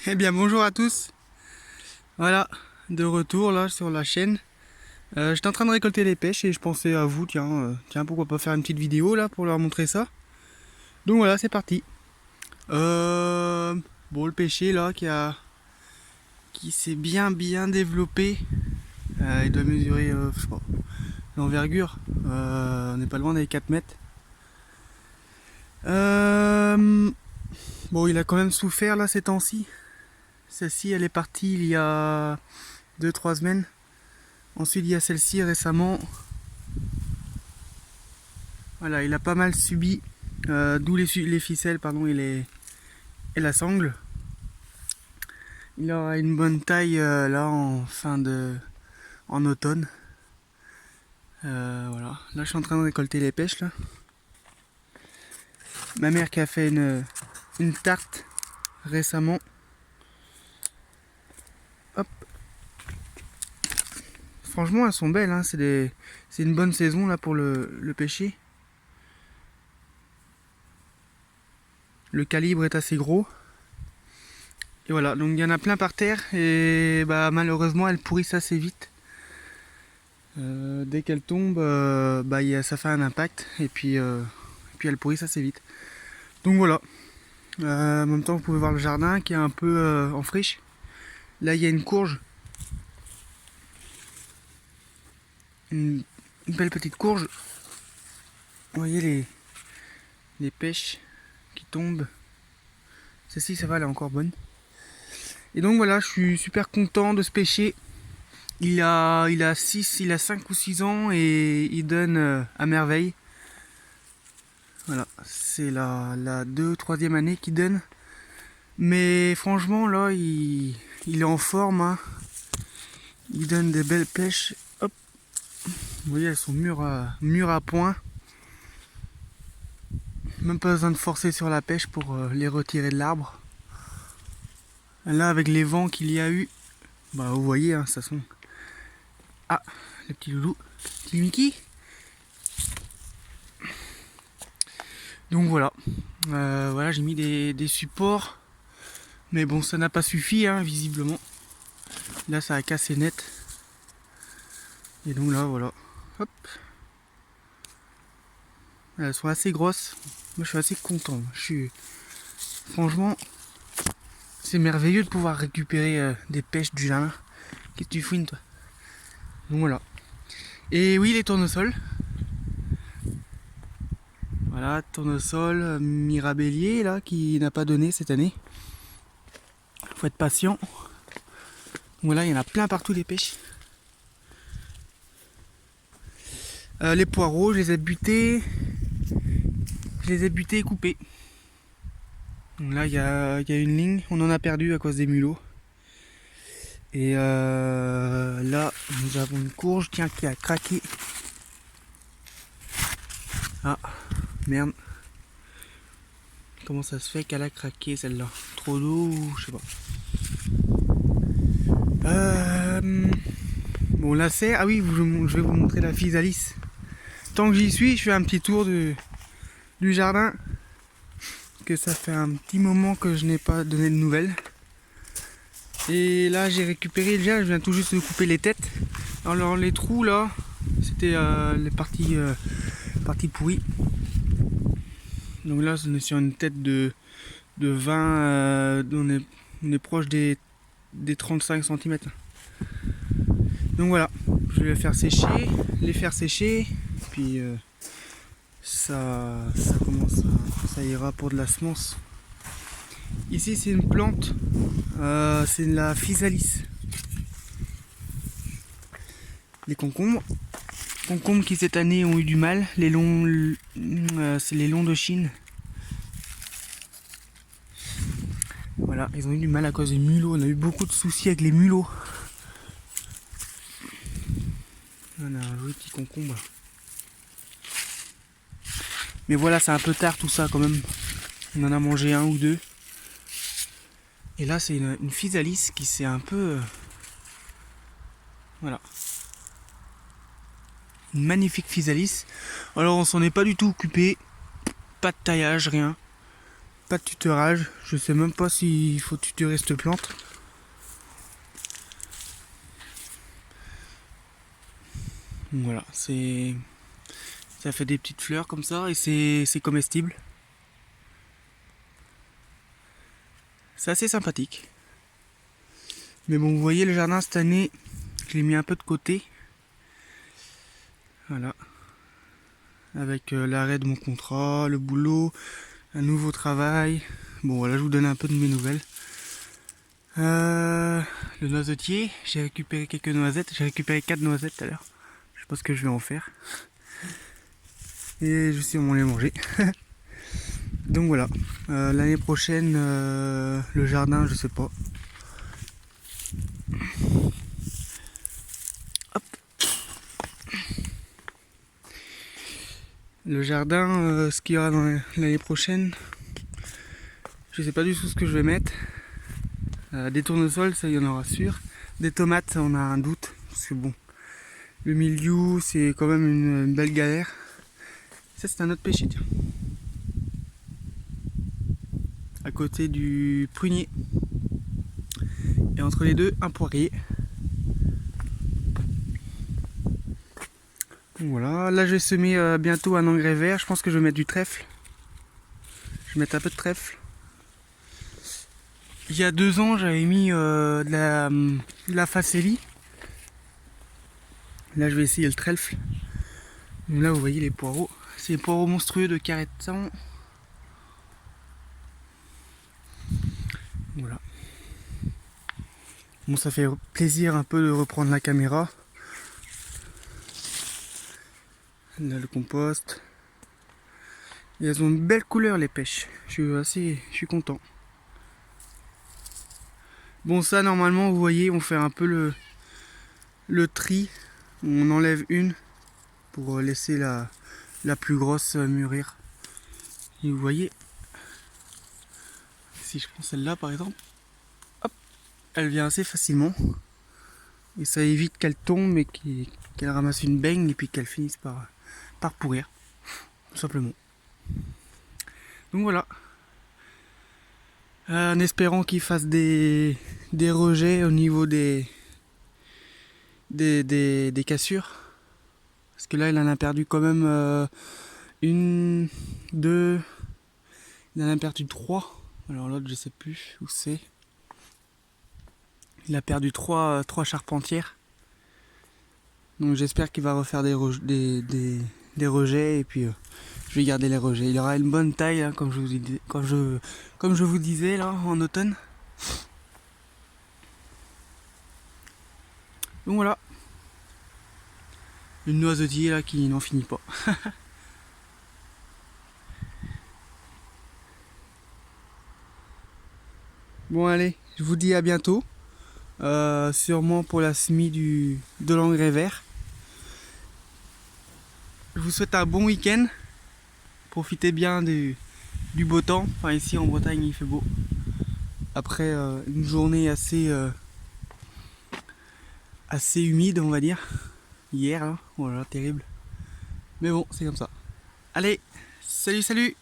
Eh bien bonjour à tous, voilà, de retour là sur la chaîne. J'étais en train de récolter les pêches et je pensais à vous, tiens pourquoi pas faire une petite vidéo là pour leur montrer ça. Donc voilà, c'est parti. Bon, le pêcher là qui s'est bien développé, il doit mesurer je sais pas, l'envergure, on n'est pas loin des 4 mètres. Bon, il a quand même souffert là ces temps-ci. Celle-ci elle est partie il y a 2 3 semaines. Ensuite, il y a celle-ci récemment. Voilà, il a pas mal subi, d'où les ficelles, pardon, et la sangle. Il aura une bonne taille là en automne. Voilà, là je suis en train de récolter les pêches là. Ma mère qui a fait une tarte récemment. Hop. Franchement, elles sont belles, hein. C'est une bonne saison là pour le pêcher. Le calibre est assez gros. Et voilà, donc il y en a plein par terre et bah malheureusement elles pourrissent assez vite. Dès qu'elles tombent, ça fait un impact et puis elles pourrissent assez vite. Donc voilà. En même temps vous pouvez voir le jardin qui est un peu en friche. Là il y a une courge. Une belle petite courge. Vous voyez les pêches qui tombent. Celle-ci ça va, elle est encore bonne. Et donc voilà, je suis super content de ce pêcher. Il a 5 ou 6 ans et il donne à merveille. Voilà, c'est la 2 ou 3e année qu'il donne. Mais franchement là il est en forme, hein. Il donne des belles pêches. Hop. Vous voyez, elles sont mûres à point. Même pas besoin de forcer sur la pêche pour les retirer de l'arbre. Là avec les vents qu'il y a eu, bah vous voyez, hein, ça sont. Ah, le petit loulou, petit Mickey. Donc voilà, voilà, j'ai mis des supports, mais bon, ça n'a pas suffi, hein, visiblement. Là, ça a cassé net. Et donc là, voilà. Hop. Elles sont assez grosses. Moi, je suis assez content. Franchement, c'est merveilleux de pouvoir récupérer des pêches du jardin. Qu'est-ce que tu fouines, toi? Donc voilà. Et oui, les tournesols. Voilà, tournesol mirabellier là qui n'a pas donné cette année. Faut être patient. Voilà, il y en a plein partout des pêches. Les poireaux, je les ai butés. Je les ai butés et coupés. Donc là, il y a une ligne. On en a perdu à cause des mulots. Et là, nous avons une courge qui a craqué. Ah, merde. Comment ça se fait qu'elle a craqué celle-là? Trop d'eau ou je sais pas. Bon, là c'est... Ah oui, je vais vous montrer la physalis. Tant que j'y suis, je fais un petit tour du jardin. Que ça fait un petit moment que je n'ai pas donné de nouvelles. Et là j'ai récupéré déjà, je viens tout juste de couper les têtes. Alors les trous là, c'était les parties pourries. Donc là on est sur une tête de 20, on est proche des 35 cm. Donc voilà, je vais les faire sécher, puis ça ira pour de la semence. Ici c'est une plante, c'est la physalis. Les concombres qui cette année ont eu du mal, c'est les longs de Chine. Voilà, ils ont eu du mal à cause des mulots, on a eu beaucoup de soucis avec les mulots. On a un joli petit concombre. Mais voilà, c'est un peu tard tout ça quand même. On en a mangé un ou deux. Et là c'est une physalis qui s'est un peu... voilà. Une magnifique physalis. Alors on s'en est pas du tout occupé. Pas de taillage, rien. pas de tutorage. Je sais même pas s'il faut tutorer cette plante. Voilà, ça fait des petites fleurs comme ça et c'est comestible. C'est assez sympathique. Mais bon, vous voyez le jardin cette année, je l'ai mis un peu de côté. Voilà. Avec l'arrêt de mon contrat, le boulot, un nouveau travail. Bon voilà, je vous donne un peu de mes nouvelles. Le noisetier, j'ai récupéré quelques noisettes. J'ai récupéré 4 noisettes tout à l'heure. Je sais pas ce que je vais en faire. Et je sais on les manger. Donc voilà. L'année prochaine, le jardin, je sais pas. Hop. Le jardin, ce qu'il y aura dans l'année prochaine, je sais pas du tout ce que je vais mettre. Des tournesols, ça il y en aura sûr. Des tomates, ça on a un doute. Parce que bon, le mildiou, c'est quand même une belle galère. Ça c'est un autre pêcher, tiens. À côté du prunier. Et entre les deux, un poirier. Donc voilà, là je vais semer bientôt un engrais vert. Je pense que je vais mettre du trèfle. Je vais mettre un peu de trèfle. Il y a 2 ans, j'avais mis de la facélie. Là, je vais essayer le trèfle. Donc là, vous voyez les poireaux. C'est les poireaux monstrueux de carré de sang. Voilà. Bon, ça fait plaisir un peu de reprendre la caméra. Là, le compost. Et elles ont une belle couleur, les pêches. Je suis content. Bon, ça, normalement, vous voyez, on fait un peu le tri. On enlève une pour laisser la plus grosse mûrir. Et vous voyez, si je prends celle-là par exemple, hop, elle vient assez facilement. Et ça évite qu'elle tombe et qu'elle ramasse une baigne et puis qu'elle finisse par pourrir. Tout simplement. Donc voilà. En espérant qu'il fasse des rejets au niveau des cassures. Parce que là, il en a perdu quand même une, deux, il en a perdu 3. Alors l'autre, je sais plus où c'est. Il a perdu 3 charpentières. Donc j'espère qu'il va refaire des rejets et puis je vais garder les rejets. Il aura une bonne taille hein, comme je vous disais là en automne. Donc voilà. Une noisetier là qui n'en finit pas. Bon allez, je vous dis à bientôt. Sûrement pour la semis de l'engrais vert. Je vous souhaite un bon week-end. Profitez bien du beau temps. Enfin ici en Bretagne il fait beau. Après une journée assez humide on va dire. Hier, hein. Voilà, terrible. Mais bon, c'est comme ça. Allez, salut, salut!